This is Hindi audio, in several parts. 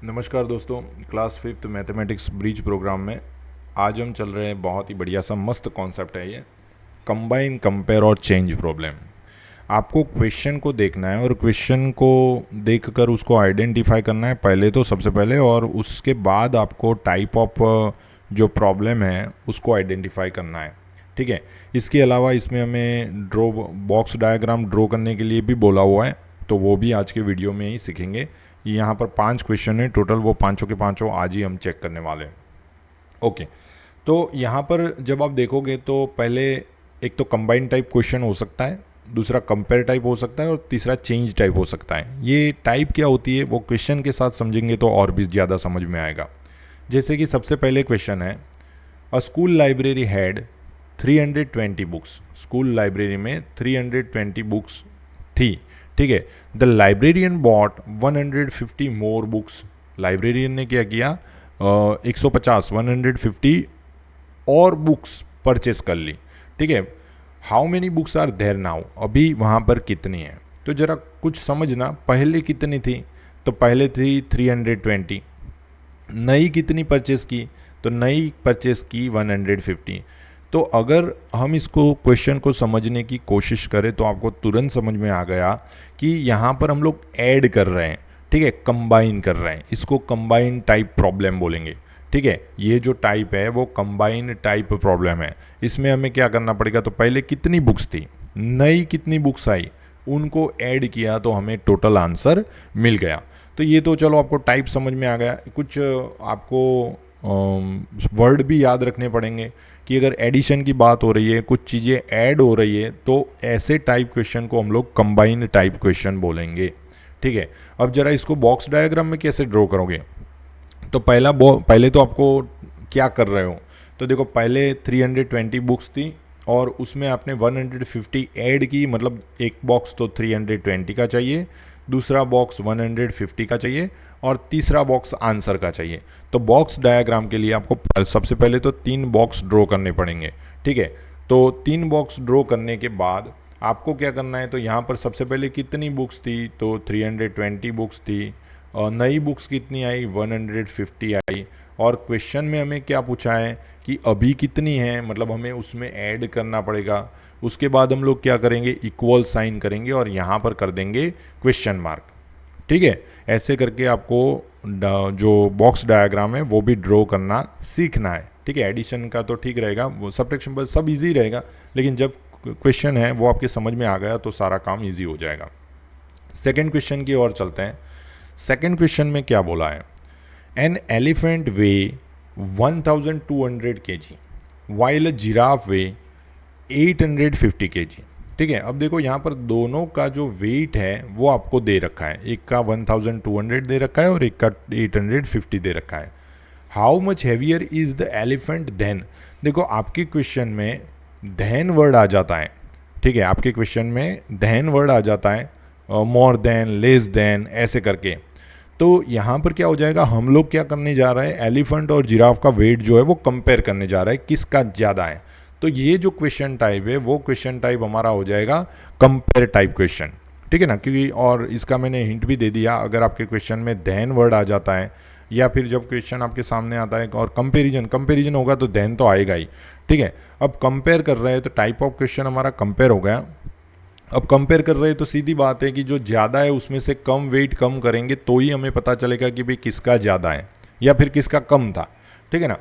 नमस्कार दोस्तों, class 5th mathematics bridge programme में आज हम चल रहे हैं। बहुत ही बढ़िया सा मस्त कॉन्सेप्ट है ये, कंबाइन, कंपेयर और चेंज प्रॉब्लम। आपको क्वेश्चन को देखना है और क्वेश्चन को देखकर उसको आइडेंटिफाई करना है पहले तो, सबसे पहले, और उसके बाद आपको टाइप ऑफ जो प्रॉब्लम है उसको आइडेंटिफाई करना है। ठीक है। इसके अलावा इसमें हमें ड्रॉ बॉक्स डायग्राम ड्रॉ करने के लिए भी बोला हुआ है, तो वो भी आज के वीडियो में ही सीखेंगे। यहाँ पर 5 क्वेश्चन है टोटल, वो पांचों के पांचों आज ही हम चेक करने वाले हैं। ओके, तो यहाँ पर जब आप देखोगे तो पहले एक तो कंबाइन टाइप क्वेश्चन हो सकता है, दूसरा कंपेयर टाइप हो सकता है और तीसरा चेंज टाइप हो सकता है। ये टाइप क्या होती है वो क्वेश्चन के साथ समझेंगे तो और भी ज़्यादा समझ में आएगा। जैसे कि सबसे पहले क्वेश्चन है, a school library had 320 books. School library में 320 बुक्स थी। ठीक है। The librarian bought 150 more books. Librarian ने क्या किया, 150 और बुक्स परचेस कर ली। ठीक है। How many books are there now. अभी वहाँ पर कितनी है, तो ज़रा कुछ समझना। पहले कितनी थी, तो पहले थी 320। नई कितनी परचेस की, तो नई परचेस की 150। तो अगर हम इसको क्वेश्चन को समझने की कोशिश करें तो आपको तुरंत समझ में आ गया कि यहाँ पर हम लोग ऐड कर रहे हैं। ठीक है, कंबाइन कर रहे हैं। इसको कंबाइन टाइप प्रॉब्लम बोलेंगे। ठीक है, ये जो टाइप है वो कंबाइन टाइप प्रॉब्लम है। इसमें हमें क्या करना पड़ेगा, तो पहले कितनी बुक्स थी, नई कितनी बुक्स आई, उनको ऐड किया तो हमें टोटल आंसर मिल गया। तो ये तो चलो आपको टाइप समझ में आ गया। कुछ आपको वर्ड भी याद रखने पड़ेंगे कि अगर एडिशन की बात हो रही है, कुछ चीज़ें ऐड हो रही है, तो ऐसे टाइप क्वेश्चन को हम लोग कंबाइन टाइप क्वेश्चन बोलेंगे। ठीक है। अब जरा इसको बॉक्स डायग्राम में कैसे ड्रॉ करोगे, तो पहले तो आपको क्या कर रहे हो, तो देखो पहले 320 बुक्स थी और उसमें आपने 150 ऐड की, मतलब एक बॉक्स तो 320 का चाहिए, दूसरा बॉक्स 150 का चाहिए और तीसरा बॉक्स आंसर का चाहिए। तो बॉक्स डायग्राम के लिए आपको सबसे पहले तो 3 बॉक्स ड्रॉ करने पड़ेंगे। ठीक है। तो 3 बॉक्स ड्रॉ करने के बाद आपको क्या करना है, तो यहाँ पर सबसे पहले कितनी बुक्स थी, तो 320 बुक्स थी। और नई बुक्स कितनी आई, 150 आई। और क्वेश्चन में हमें क्या पूछा है कि अभी कितनी है, मतलब हमें उसमें ऐड करना पड़ेगा। उसके बाद हम लोग क्या करेंगे, इक्वल साइन करेंगे और यहाँ पर कर देंगे क्वेश्चन मार्क। ठीक है। ऐसे करके आपको जो बॉक्स डायग्राम है वो भी ड्रॉ करना सीखना है। ठीक है। एडिशन का तो ठीक रहेगा, वो सब्ट्रैक्शन पर सब इजी रहेगा, लेकिन जब क्वेश्चन है वो आपके समझ में आ गया तो सारा काम इजी हो जाएगा। सेकेंड क्वेश्चन की ओर चलते हैं। सेकेंड क्वेश्चन में क्या बोला है, an elephant way 1200 kg while a giraffe way 850 kg। ठीक है। अब देखो यहाँ पर दोनों का जो वेट है वो आपको दे रखा है, एक का 1200 दे रखा है और एक का 850 दे रखा है। How much heavier is the elephant then. देखो आपके क्वेश्चन में देन वर्ड आ जाता है। ठीक है, आपके क्वेश्चन में देन वर्ड आ जाता है, मोर देन, लेस देन, ऐसे करके। तो यहाँ पर क्या हो जाएगा, हम लोग क्या करने जा रहे हैं, एलिफेंट और जिराफ का वेट जो है वो कंपेयर करने जा रहा है, किसका ज़्यादा है। तो ये जो क्वेश्चन टाइप है वो क्वेश्चन टाइप हमारा हो जाएगा कंपेयर टाइप क्वेश्चन। ठीक है ना, क्योंकि और इसका मैंने हिंट भी दे दिया, अगर आपके क्वेश्चन में देन वर्ड आ जाता है या फिर जब क्वेश्चन आपके सामने आता है और कंपेरिजन होगा तो देन तो आएगा ही। ठीक है। अब कंपेयर कर रहे हैं तो टाइप ऑफ क्वेश्चन हमारा कंपेयर हो गया। अब कंपेयर कर रहे हैं तो सीधी बात है कि जो ज़्यादा है उसमें से कम वेट कम करेंगे तो ही हमें पता चलेगा कि भाई किसका ज़्यादा है या फिर किसका कम था। ठीक है ना।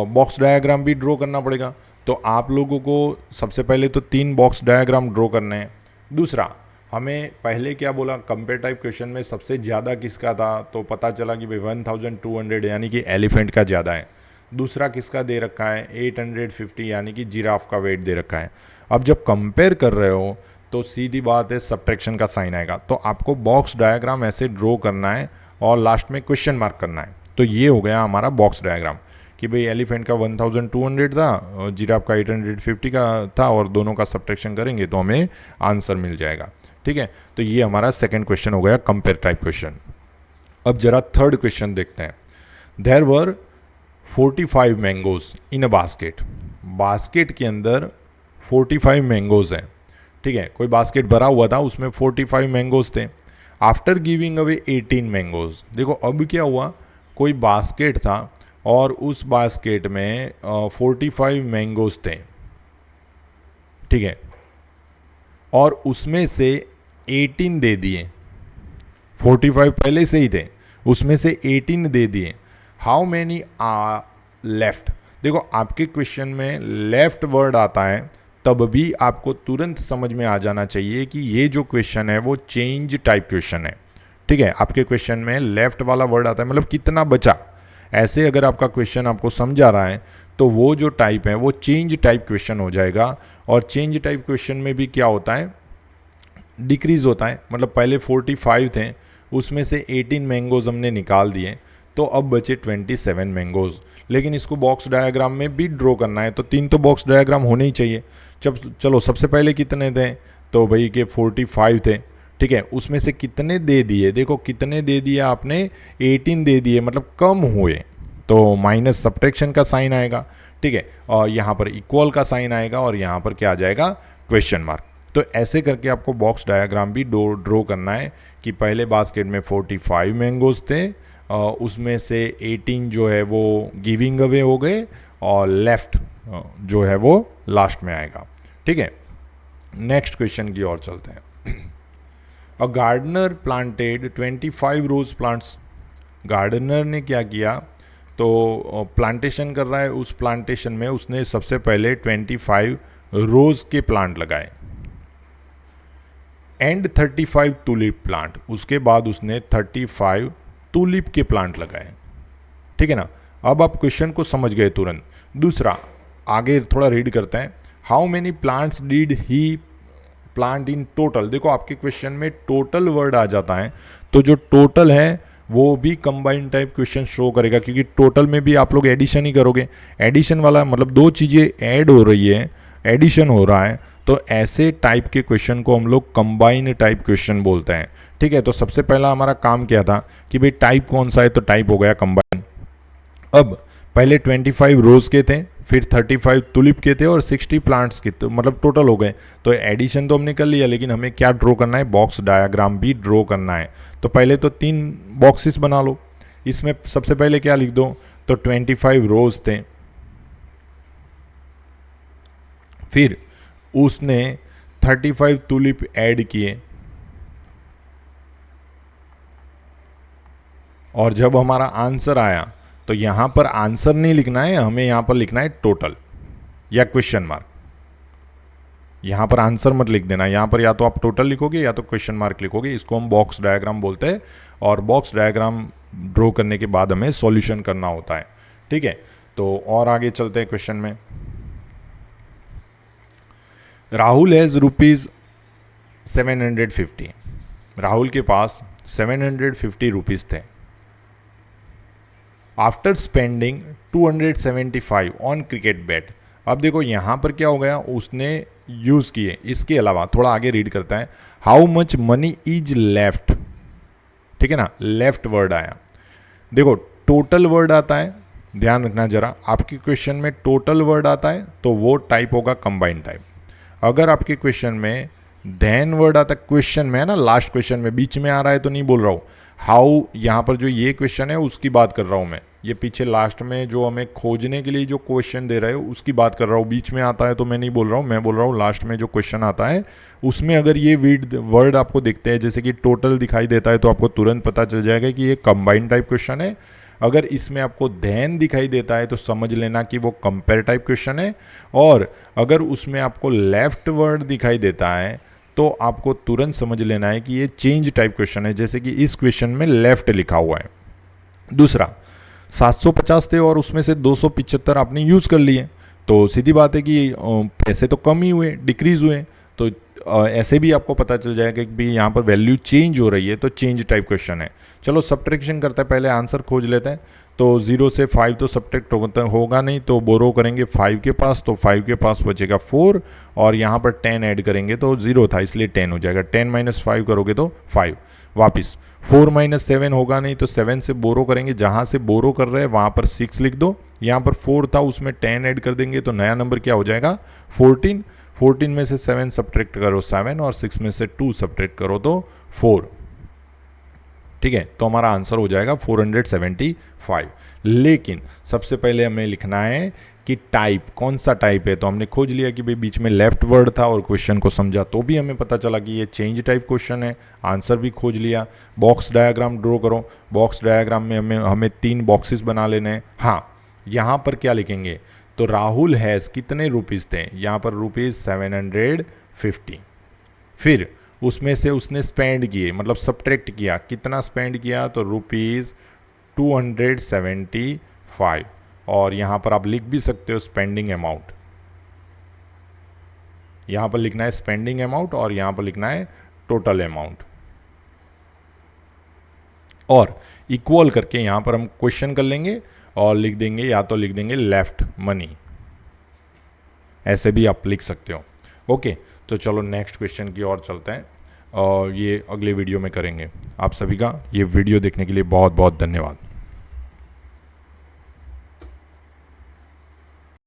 बॉक्स डायग्राम भी ड्रॉ करना पड़ेगा, तो आप लोगों को सबसे पहले तो 3 बॉक्स डायग्राम ड्रॉ करने हैं। दूसरा, हमें पहले क्या बोला, कंपेयर टाइप क्वेश्चन में सबसे ज़्यादा किसका था, तो पता चला कि भाई 1200 यानी कि एलिफेंट का ज़्यादा है। दूसरा किसका दे रखा है, 850 यानी कि जिराफ का वेट दे रखा है। अब जब कंपेयर कर रहे हो तो सीधी बात है सब्ट्रैक्शन का साइन आएगा, तो आपको बॉक्स डायग्राम ऐसे ड्रॉ करना है और लास्ट में क्वेश्चन मार्क करना है। तो ये हो गया हमारा बॉक्स डायग्राम कि भाई एलिफेंट का 1200 था और जिराफ का 850 का था और दोनों का सब्ट्रैक्शन करेंगे तो हमें आंसर मिल जाएगा। ठीक है। तो ये हमारा सेकेंड क्वेश्चन हो गया, कंपेयर टाइप क्वेश्चन। अब जरा थर्ड क्वेश्चन देखते हैं। There were 45 mangoes in a basket. Basket के अंदर 45 मैंगोज हैं। ठीक है, कोई बास्केट भरा हुआ था, उसमें 45 मैंगोज थे। After giving away 18 mangoes. देखो अब क्या हुआ, कोई बास्केट था और उस बास्केट में 45 मैंगोज थे, ठीक है, और उसमें से 18 दे दिए, 45 पहले से ही थे, उसमें से 18 दे दिए। How many are left. देखो आपके क्वेश्चन में लेफ्ट वर्ड आता है तब भी आपको तुरंत समझ में आ जाना चाहिए कि ये जो क्वेश्चन है वो चेंज टाइप क्वेश्चन है, ठीक है। आपके क्वेश्चन में लेफ्ट वाला वर्ड आता है मतलब कितना बचा। ऐसे अगर आपका क्वेश्चन आपको समझ आ रहा है तो वो जो टाइप है वो चेंज टाइप क्वेश्चन हो जाएगा। और चेंज टाइप क्वेश्चन में भी क्या होता है, डिक्रीज होता है। मतलब पहले 45 थे, उसमें से 18 मैंगोज हमने निकाल दिए, तो अब बचे 27 मैंगोज। लेकिन इसको बॉक्स डायग्राम में भी ड्रॉ करना है, तो 3 तो बॉक्स डायग्राम होने ही चाहिए। चलो सबसे पहले कितने थे, तो भाई के 45 थे, ठीक है। उसमें से कितने दे दिए, देखो कितने दे दिए आपने, 18 दे दिए, मतलब कम हुए, तो माइनस सब्ट्रैक्शन का साइन आएगा, ठीक है। और यहाँ पर इक्वल का साइन आएगा और यहाँ पर क्या आ जाएगा, क्वेश्चन मार्क। तो ऐसे करके आपको बॉक्स डायग्राम भी ड्रॉ करना है कि पहले बास्केट में 45 मैंगोज थे, उसमें से 18 जो है वो गिविंग अवे हो गए और लेफ्ट जो है वो लास्ट में आएगा, ठीक है। नेक्स्ट क्वेश्चन की ओर चलते हैं। A gardener planted 25 rose plants. Gardener ने क्या किया, तो प्लांटेशन कर रहा है, उस प्लांटेशन में उसने सबसे पहले 25 रोज के प्लांट लगाए एंड 35 टूलिप प्लांट। उसके बाद उसने 35 टूलिप के प्लांट लगाए, ठीक है ना। अब आप क्वेश्चन को समझ गए तुरंत। दूसरा आगे थोड़ा रीड करते हैं। How many plants did he plant in total. देखो आपके क्वेश्चन में टोटल वर्ड आ जाता है, तो जो टोटल है वो भी कंबाइंड टाइप क्वेश्चन शो करेगा, क्योंकि टोटल में भी आप लोग एडिशन ही करोगे। एडिशन वाला मतलब दो चीज़ें ऐड हो रही है, एडिशन हो रहा है, तो ऐसे टाइप के क्वेश्चन को हम लोग कंबाइन टाइप क्वेश्चन बोलते हैं, ठीक है। तो सबसे पहला हमारा काम क्या था कि भाई टाइप कौन सा है, तो टाइप हो गया कंबाइन। अब पहले 25 रोज के थे, फिर 35 टुलिप के थे और 60 प्लांट्स के, तो मतलब टोटल हो गए। तो एडिशन तो हमने कर लिया, लेकिन हमें क्या ड्रॉ करना है, बॉक्स डायग्राम भी ड्रॉ करना है। तो पहले तो 3 बॉक्सेस बना लो। इसमें सबसे पहले क्या लिख दो, तो 25 रोज थे, फिर उसने 35 टुलिप ऐड किए, और जब हमारा आंसर आया तो यहां पर आंसर नहीं लिखना है, हमें यहां पर लिखना है टोटल या क्वेश्चन मार्क। यहां पर आंसर मत लिख देना, यहां पर या तो आप टोटल लिखोगे या तो क्वेश्चन मार्क लिखोगे। इसको हम बॉक्स डायग्राम बोलते हैं, और बॉक्स डायग्राम ड्रॉ करने के बाद हमें सॉल्यूशन करना होता है, ठीक है। तो और आगे चलते हैं क्वेश्चन में। राहुल हैज ₹750। राहुल के पास 750 रुपीज थे। After spending 275 on cricket bat. अब देखो यहाँ पर क्या हो गया, उसने यूज़ किए। इसके अलावा थोड़ा आगे रीड करता है। How much money is left, ठीक है ना, लेफ्ट वर्ड आया। देखो टोटल वर्ड आता है, ध्यान रखना जरा, आपके क्वेश्चन में टोटल वर्ड आता है तो वो टाइप होगा कंबाइंड टाइप। अगर आपके क्वेश्चन में देन वर्ड आता है, क्वेश्चन में है ना, लास्ट क्वेश्चन में, बीच में आ रहा है तो नहीं बोल रहा हूँ। हाउ यहाँ पर जो ये क्वेश्चन है उसकी बात कर रहा हूँ मैं, ये पीछे लास्ट में जो हमें खोजने के लिए जो क्वेश्चन दे रहे हो उसकी बात कर रहा हूँ। बीच में आता है तो मैं नहीं बोल रहा हूँ, मैं बोल रहा हूँ लास्ट में जो क्वेश्चन आता है उसमें अगर ये वर्ड आपको दिखते हैं, जैसे कि टोटल दिखाई देता है, तो आपको तुरंत पता चल जाएगा कि ये कंबाइंड टाइप क्वेश्चन है। अगर इसमें आपको देन दिखाई देता है तो समझ लेना कि वो कंपेयर टाइप क्वेश्चन है। और अगर उसमें आपको लेफ्ट वर्ड दिखाई देता है तो आपको तुरंत समझ लेना है कि ये चेंज टाइप क्वेश्चन है, जैसे कि इस क्वेश्चन में लेफ्ट लिखा हुआ है। दूसरा 750 थे और उसमें से 275 आपने यूज़ कर लिए, तो सीधी बात है कि पैसे तो कम ही हुए, डिक्रीज हुए। तो ऐसे भी आपको पता चल जाएगा कि भाई यहाँ पर वैल्यू चेंज हो रही है, तो चेंज टाइप क्वेश्चन है। चलो सब्ट्रैक्शन करते हैं, पहले आंसर खोज लेते हैं। तो 0 से 5 तो सब्ट्रैक्ट होगा नहीं, तो बोरो करेंगे 5 के पास, तो 5 के पास बचेगा 4, और यहाँ पर 10 ऐड करेंगे तो 0 था इसलिए 10 हो जाएगा। 10 - 5 करोगे तो 5, वापिस 4 - 7 होगा नहीं, तो 7 से बोरो करेंगे, जहाँ से बोरो कर रहे हैं वहाँ पर 6 लिख दो। यहाँ पर 4 था, उसमें 10 ऐड कर देंगे तो नया नंबर क्या हो जाएगा, 14। 14 में से 7 सब्ट्रैक्ट करो 7, और 6 में से 2 सब्ट्रैक्ट करो तो 4। ठीक है, तो हमारा आंसर हो जाएगा 475। लेकिन सबसे पहले हमें लिखना है कि टाइप कौन सा टाइप है। तो हमने खोज लिया कि भाई बीच में लेफ्ट वर्ड था और क्वेश्चन को समझा तो भी हमें पता चला कि ये चेंज टाइप क्वेश्चन है। आंसर भी खोज लिया। बॉक्स डायग्राम ड्रॉ करो। बॉक्स डायग्राम में हमें 3 बॉक्सेस बना लेने हैं। हाँ, यहाँ पर क्या लिखेंगे, तो राहुल हैज़ कितने रुपीज़ थे, यहाँ पर ₹750। फिर उसमें से उसने स्पेंड किए, मतलब सब्ट्रैक्ट किया, कितना स्पेंड किया, तो ₹275। और यहाँ पर आप लिख भी सकते हो स्पेंडिंग अमाउंट। यहाँ पर लिखना है स्पेंडिंग अमाउंट और यहाँ पर लिखना है टोटल अमाउंट, और इक्वल करके यहाँ पर हम क्वेश्चन कर लेंगे और लिख देंगे, या तो लिख देंगे लेफ्ट मनी, ऐसे भी आप लिख सकते हो। ओके, तो चलो नेक्स्ट क्वेश्चन की ओर चलते हैं और ये अगले वीडियो में करेंगे। आप सभी का ये वीडियो देखने के लिए बहुत बहुत धन्यवाद।